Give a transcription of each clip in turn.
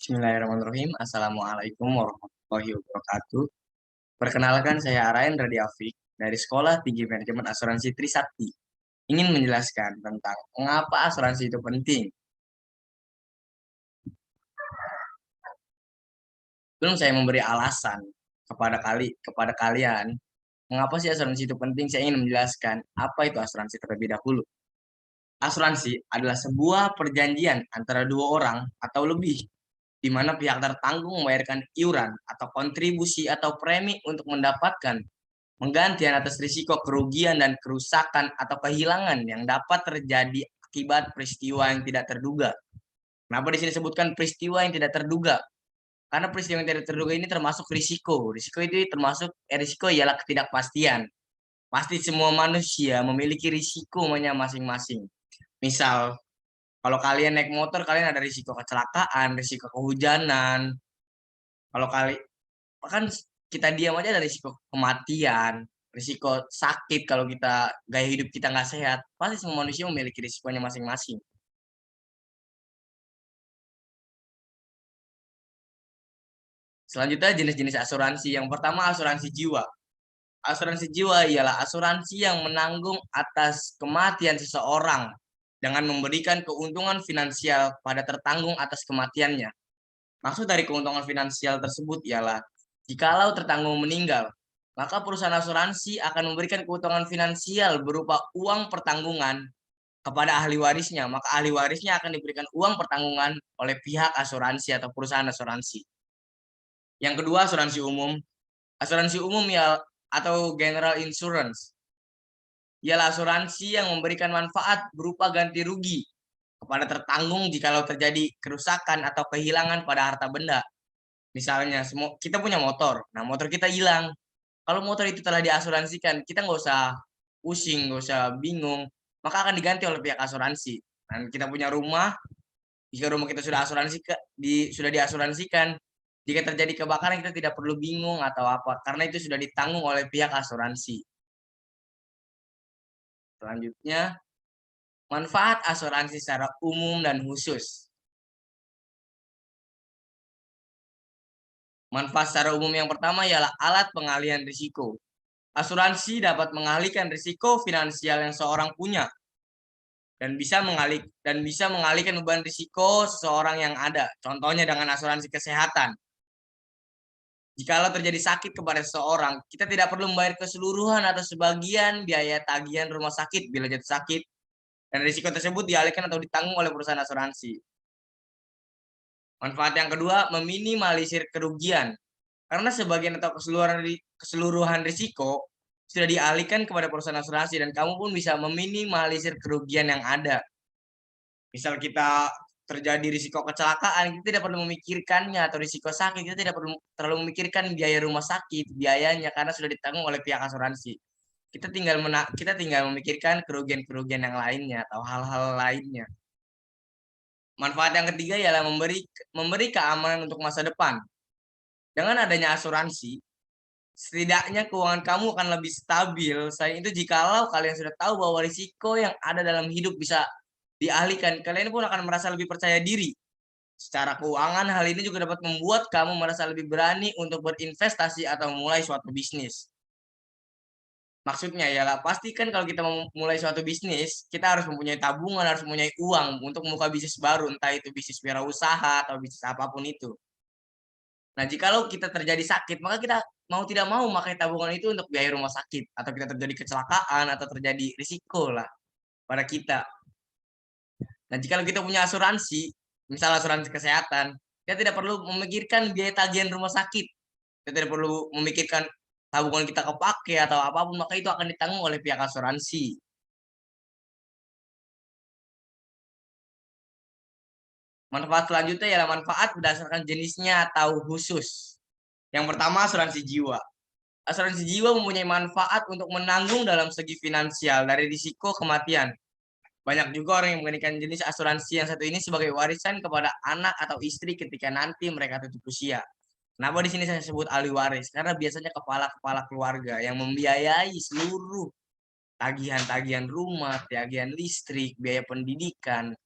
Bismillahirrahmanirrahim. Assalamualaikum warahmatullahi wabarakatuh. Perkenalkan, saya Arayan Radiafik dari Sekolah Tinggi Manajemen Asuransi Trisakti. Ingin menjelaskan tentang mengapa asuransi itu penting. Sebelum saya memberi alasan kepada kalian, mengapa sih asuransi itu penting, saya ingin menjelaskan apa itu asuransi terlebih dahulu. Asuransi adalah sebuah perjanjian antara dua orang atau lebih, di mana pihak tertanggung membayarkan iuran atau kontribusi atau premi untuk mendapatkan penggantian atas risiko kerugian dan kerusakan atau kehilangan yang dapat terjadi akibat peristiwa yang tidak terduga. Kenapa di sini sebutkan peristiwa yang tidak terduga? Karena peristiwa yang tidak terduga ini termasuk risiko. Risiko itu termasuk risiko ialah ketidakpastian. Pasti semua manusia memiliki risikonya masing-masing. Misal, kalau kalian naik motor, kalian ada risiko kecelakaan, risiko kehujanan. Kalau kali Bahkan kita diam aja ada risiko kematian, risiko sakit kalau kita gaya hidup kita nggak sehat. Pasti semua manusia memiliki risikonya masing-masing. Selanjutnya jenis-jenis asuransi. Yang pertama asuransi jiwa. Asuransi jiwa ialah asuransi yang menanggung atas kematian seseorang dengan memberikan keuntungan finansial pada tertanggung atas kematiannya. Maksud dari keuntungan finansial tersebut ialah jikalau tertanggung meninggal, maka perusahaan asuransi akan memberikan keuntungan finansial berupa uang pertanggungan kepada ahli warisnya. Maka ahli warisnya akan diberikan uang pertanggungan oleh pihak asuransi atau perusahaan asuransi. Yang kedua, asuransi umum. Asuransi umum ya atau general insurance ialah asuransi yang memberikan manfaat berupa ganti rugi kepada tertanggung jikalau terjadi kerusakan atau kehilangan pada harta benda. Misalnya, kita punya motor. Nah, motor kita hilang. Kalau motor itu telah diasuransikan, kita nggak usah pusing, nggak usah bingung. Maka akan diganti oleh pihak asuransi. Dan kita punya rumah, jika rumah kita sudah diasuransikan, jika terjadi kebakaran kita tidak perlu bingung atau apa, karena itu sudah ditanggung oleh pihak asuransi. Selanjutnya, manfaat asuransi secara umum dan khusus. Manfaat secara umum yang pertama ialah alat pengalihan risiko. Asuransi dapat mengalihkan risiko finansial yang seorang punya dan bisa mengalihkan beban risiko seseorang yang ada. Contohnya dengan asuransi kesehatan. Jikalau terjadi sakit kepada seseorang, kita tidak perlu membayar keseluruhan atau sebagian biaya tagihan rumah sakit bila jatuh sakit, dan risiko tersebut dialihkan atau ditanggung oleh perusahaan asuransi. Manfaat yang kedua, meminimalisir kerugian. Karena sebagian atau keseluruhan risiko sudah dialihkan kepada perusahaan asuransi dan kamu pun bisa meminimalisir kerugian yang ada. Misal kita terjadi risiko kecelakaan, kita tidak perlu memikirkannya, atau risiko sakit, kita tidak perlu terlalu memikirkan biaya rumah sakit, biayanya karena sudah ditanggung oleh pihak asuransi. Kita tinggal memikirkan kerugian-kerugian yang lainnya atau hal-hal lainnya. Manfaat yang ketiga ialah memberi keamanan untuk masa depan. Dengan adanya asuransi, setidaknya keuangan kamu akan lebih stabil. Selain itu, jikalau kalian sudah tahu bahwa risiko yang ada dalam hidup bisa dialihkan, kalian pun akan merasa lebih percaya diri. Secara keuangan, hal ini juga dapat membuat kamu merasa lebih berani untuk berinvestasi atau memulai suatu bisnis. Maksudnya ialah pastikan kalau kita mau mulai suatu bisnis, kita harus mempunyai tabungan, harus mempunyai uang untuk membuka bisnis baru, entah itu bisnis wirausaha atau bisnis apapun itu. Nah, jikalau kita terjadi sakit, maka kita mau tidak mau memakai tabungan itu untuk biaya rumah sakit, atau kita terjadi kecelakaan, atau terjadi risiko lah pada kita. Nah, jikalau kita punya asuransi, misal asuransi kesehatan, kita tidak perlu memikirkan biaya tagihan rumah sakit. Kita tidak perlu memikirkan tabungan kita kepake atau apapun, maka itu akan ditanggung oleh pihak asuransi. Manfaat selanjutnya ialah manfaat berdasarkan jenisnya atau khusus. Yang pertama, asuransi jiwa. Asuransi jiwa mempunyai manfaat untuk menanggung dalam segi finansial dari risiko kematian. Banyak juga orang yang menggunakan jenis asuransi yang satu ini sebagai warisan kepada anak atau istri ketika nanti mereka tutup usia. Kenapa di sini saya sebut ahli waris? Karena biasanya kepala-kepala keluarga yang membiayai seluruh tagihan-tagihan rumah, tagihan listrik, biaya pendidikan,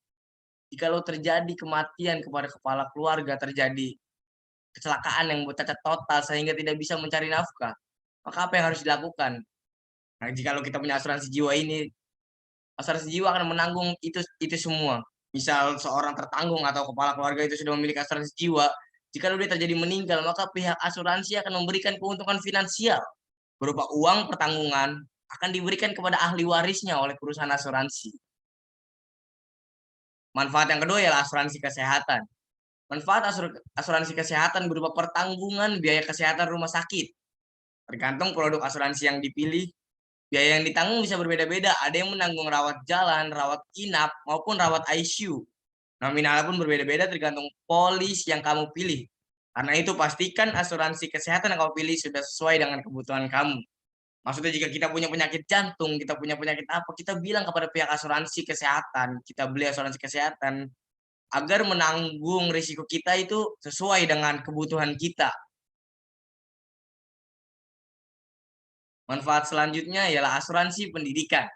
Jikalau terjadi kematian kepada kepala keluarga, terjadi kecelakaan yang cacat total sehingga tidak bisa mencari nafkah, maka apa yang harus dilakukan? Nah, jikalau kita punya asuransi jiwa ini, asuransi jiwa akan menanggung itu semua. Misal seorang tertanggung atau kepala keluarga itu sudah memiliki asuransi jiwa, jika dia terjadi meninggal, maka pihak asuransi akan memberikan keuntungan finansial berupa uang pertanggungan akan diberikan kepada ahli warisnya oleh perusahaan asuransi. Manfaat yang kedua ialah asuransi kesehatan. Manfaat asuransi kesehatan berupa pertanggungan biaya kesehatan rumah sakit. Tergantung produk asuransi yang dipilih, biaya yang ditanggung bisa berbeda-beda. Ada yang menanggung rawat jalan, rawat inap, maupun rawat ICU. Nominalnya pun berbeda-beda tergantung polis yang kamu pilih. Karena itu pastikan asuransi kesehatan yang kamu pilih sudah sesuai dengan kebutuhan kamu. Maksudnya jika kita punya penyakit jantung, kita punya penyakit apa, kita bilang kepada pihak asuransi kesehatan, kita beli asuransi kesehatan, agar menanggung risiko kita itu sesuai dengan kebutuhan kita. Manfaat selanjutnya ialah asuransi pendidikan.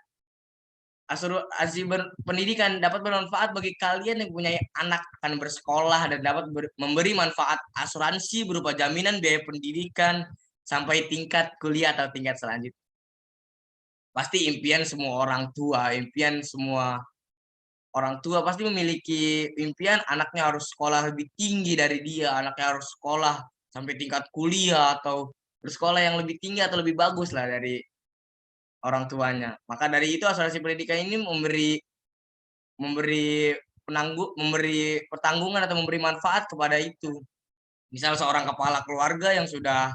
Asuransi pendidikan dapat bermanfaat bagi kalian yang punya anak akan bersekolah dan dapat memberi manfaat asuransi berupa jaminan biaya pendidikan sampai tingkat kuliah atau tingkat selanjutnya. Pasti impian semua orang tua, impian semua orang tua pasti memiliki impian anaknya harus sekolah lebih tinggi dari dia, anaknya harus sekolah sampai tingkat kuliah atau bersekolah yang lebih tinggi atau lebih bagus lah dari orang tuanya. Maka dari itu asuransi pendidikan ini memberi memberi memberi pertanggungan atau memberi manfaat kepada itu. Misal seorang kepala keluarga yang sudah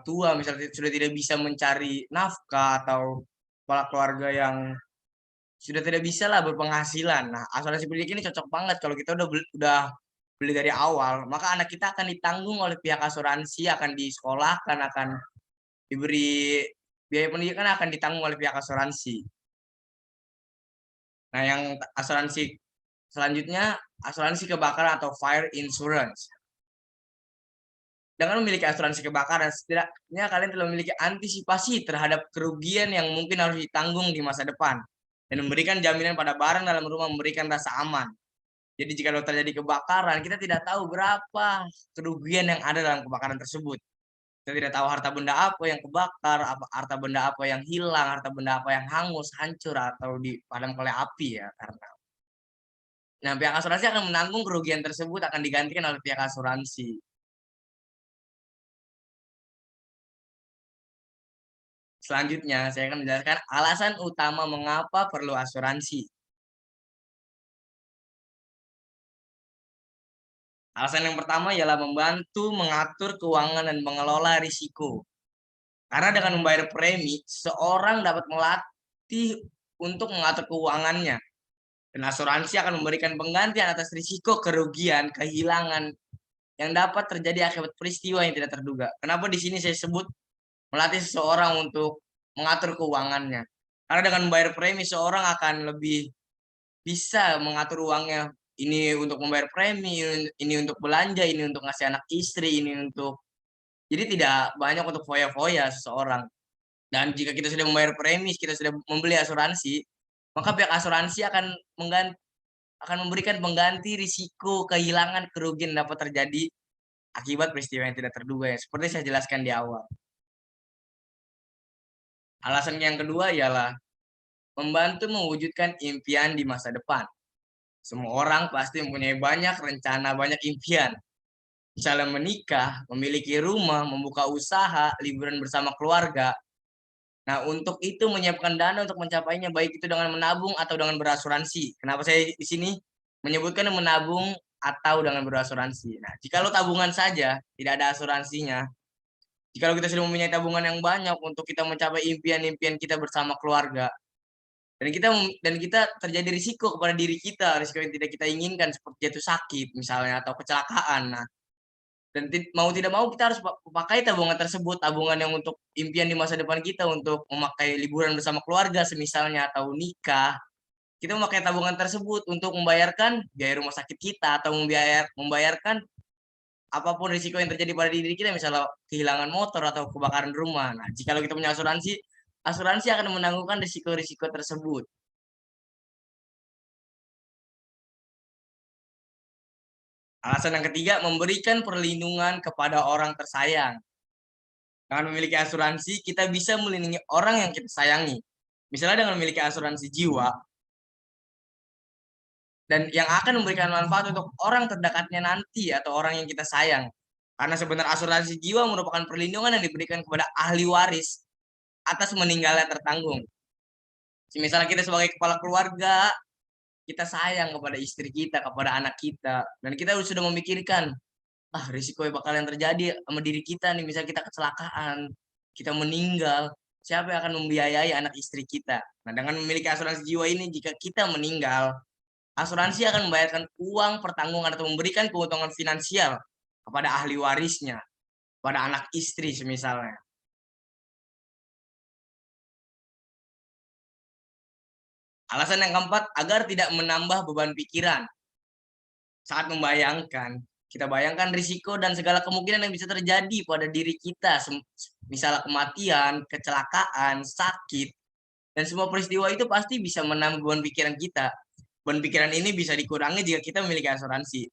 tua, misalnya sudah tidak bisa mencari nafkah atau kepala keluarga yang sudah tidak bisa lah berpenghasilan. Nah, asuransi pendidikan ini cocok banget kalau kita udah beli dari awal, maka anak kita akan ditanggung oleh pihak asuransi, akan disekolahkan, akan diberi biaya pendidikan akan ditanggung oleh pihak asuransi. Nah, yang asuransi selanjutnya, asuransi kebakaran atau fire insurance. Dengan memiliki asuransi kebakaran, setidaknya kalian telah memiliki antisipasi terhadap kerugian yang mungkin harus ditanggung di masa depan. Dan memberikan jaminan pada barang dalam rumah, memberikan rasa aman. Jadi jika terjadi kebakaran, kita tidak tahu berapa kerugian yang ada dalam kebakaran tersebut. Kita tidak tahu harta benda apa yang kebakar, harta benda apa yang hilang, harta benda apa yang hangus, hancur, atau dipadamkan oleh api ya. Karena nah, pihak asuransi akan menanggung kerugian tersebut akan digantikan oleh pihak asuransi. Selanjutnya, saya akan menjelaskan alasan utama mengapa perlu asuransi. Alasan yang pertama ialah membantu mengatur keuangan dan mengelola risiko. Karena dengan membayar premi, seorang dapat melatih untuk mengatur keuangannya. Dan asuransi akan memberikan penggantian atas risiko kerugian, kehilangan yang dapat terjadi akibat peristiwa yang tidak terduga. Kenapa di sini saya sebut melatih seseorang untuk mengatur keuangannya? Karena dengan membayar premi, seorang akan lebih bisa mengatur uangnya. Ini untuk membayar premi, ini untuk belanja, ini untuk ngasih anak istri, ini untuk... Jadi tidak banyak untuk foya-foya seseorang. Dan jika kita sudah membayar premi, kita sudah membeli asuransi, maka pihak asuransi akan memberikan pengganti risiko kehilangan kerugian dapat terjadi akibat peristiwa yang tidak terduga ya. Seperti saya jelaskan di awal. Alasan yang kedua ialah membantu mewujudkan impian di masa depan. Semua orang pasti mempunyai banyak rencana, banyak impian. Misalnya menikah, memiliki rumah, membuka usaha, liburan bersama keluarga. Nah, untuk itu menyiapkan dana untuk mencapainya, baik itu dengan menabung atau dengan berasuransi. Kenapa saya di sini menyebutkan menabung atau dengan berasuransi? Nah, jika lo tabungan saja, tidak ada asuransinya. Jika kita sudah mempunyai tabungan yang banyak untuk kita mencapai impian-impian kita bersama keluarga, dan kita terjadi risiko kepada diri kita, risiko yang tidak kita inginkan seperti jatuh sakit misalnya atau kecelakaan. Nah, dan mau tidak mau kita harus pakai tabungan tersebut, tabungan yang untuk impian di masa depan kita, untuk memakai liburan bersama keluarga semisalnya atau nikah. Kita memakai tabungan tersebut untuk membayarkan biaya rumah sakit kita atau membayarkan apapun risiko yang terjadi pada diri kita, misalnya kehilangan motor atau kebakaran rumah. Nah, jika kita punya asuransi, asuransi akan menanggungkan risiko-risiko tersebut. Alasan yang ketiga, memberikan perlindungan kepada orang tersayang. Dengan memiliki asuransi, kita bisa melindungi orang yang kita sayangi. Misalnya dengan memiliki asuransi jiwa, dan yang akan memberikan manfaat untuk orang terdekatnya nanti atau orang yang kita sayang. Karena sebenarnya asuransi jiwa merupakan perlindungan yang diberikan kepada ahli waris atas meninggalnya tertanggung. Misalnya kita sebagai kepala keluarga, kita sayang kepada istri kita, kepada anak kita, dan kita sudah memikirkan, risiko yang bakal yang terjadi sama diri kita nih, misal kita kecelakaan, kita meninggal, siapa yang akan membiayai anak istri kita? Nah, dengan memiliki asuransi jiwa ini, jika kita meninggal, asuransi akan membayarkan uang pertanggungan atau memberikan keuntungan finansial kepada ahli warisnya, pada anak istri semisalnya. Alasan yang keempat, agar tidak menambah beban pikiran. Saat membayangkan, kita bayangkan risiko dan segala kemungkinan yang bisa terjadi pada diri kita, misalnya kematian, kecelakaan, sakit, dan semua peristiwa itu pasti bisa menambah beban pikiran kita. Beban pikiran ini bisa dikurangi jika kita memiliki asuransi.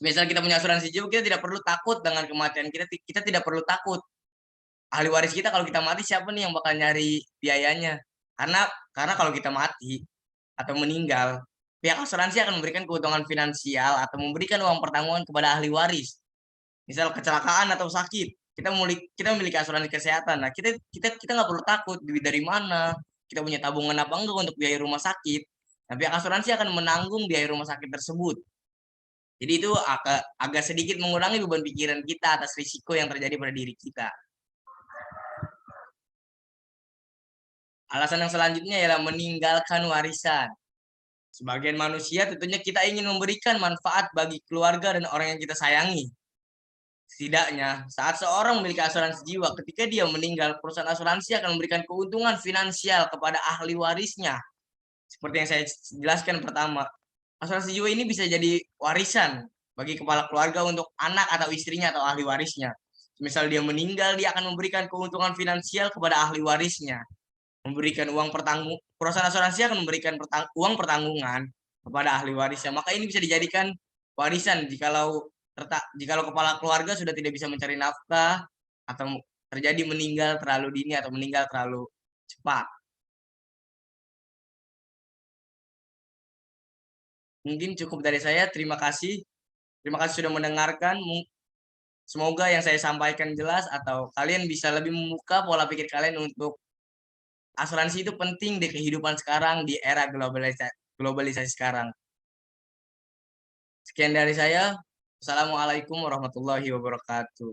Misal kita punya asuransi jiwa, kita tidak perlu takut dengan kematian kita, kita tidak perlu takut. Ahli waris kita kalau kita mati siapa nih yang bakal nyari biayanya? Karena kalau kita mati atau meninggal, pihak asuransi akan memberikan keuntungan finansial atau memberikan uang pertanggungan kepada ahli waris. Misal kecelakaan atau sakit, kita memiliki asuransi kesehatan. Nah, kita nggak perlu takut duit dari mana, kita punya tabungan apa enggak untuk biaya rumah sakit. Nah, pihak asuransi akan menanggung biaya rumah sakit tersebut. Jadi itu agak sedikit mengurangi beban pikiran kita atas risiko yang terjadi pada diri kita. Alasan yang selanjutnya ialah meninggalkan warisan. Sebagian manusia tentunya kita ingin memberikan manfaat bagi keluarga dan orang yang kita sayangi. Setidaknya, saat seorang memiliki asuransi jiwa, ketika dia meninggal, perusahaan asuransi akan memberikan keuntungan finansial kepada ahli warisnya. Seperti yang saya jelaskan pertama, asuransi jiwa ini bisa jadi warisan bagi kepala keluarga untuk anak atau istrinya atau ahli warisnya. Misal dia meninggal, dia akan memberikan keuntungan finansial kepada ahli warisnya. Memberikan uang perusahaan asuransi akan memberikan uang pertanggungan kepada ahli warisnya. Maka ini bisa dijadikan warisan jikalau kepala keluarga sudah tidak bisa mencari nafkah atau terjadi meninggal terlalu dini atau meninggal terlalu cepat. Mungkin cukup dari saya. Terima kasih. Terima kasih sudah mendengarkan. Semoga yang saya sampaikan jelas atau kalian bisa lebih membuka pola pikir kalian untuk asuransi itu penting di kehidupan sekarang, di era globalisasi sekarang. Sekian dari saya. Assalamualaikum warahmatullahi wabarakatuh.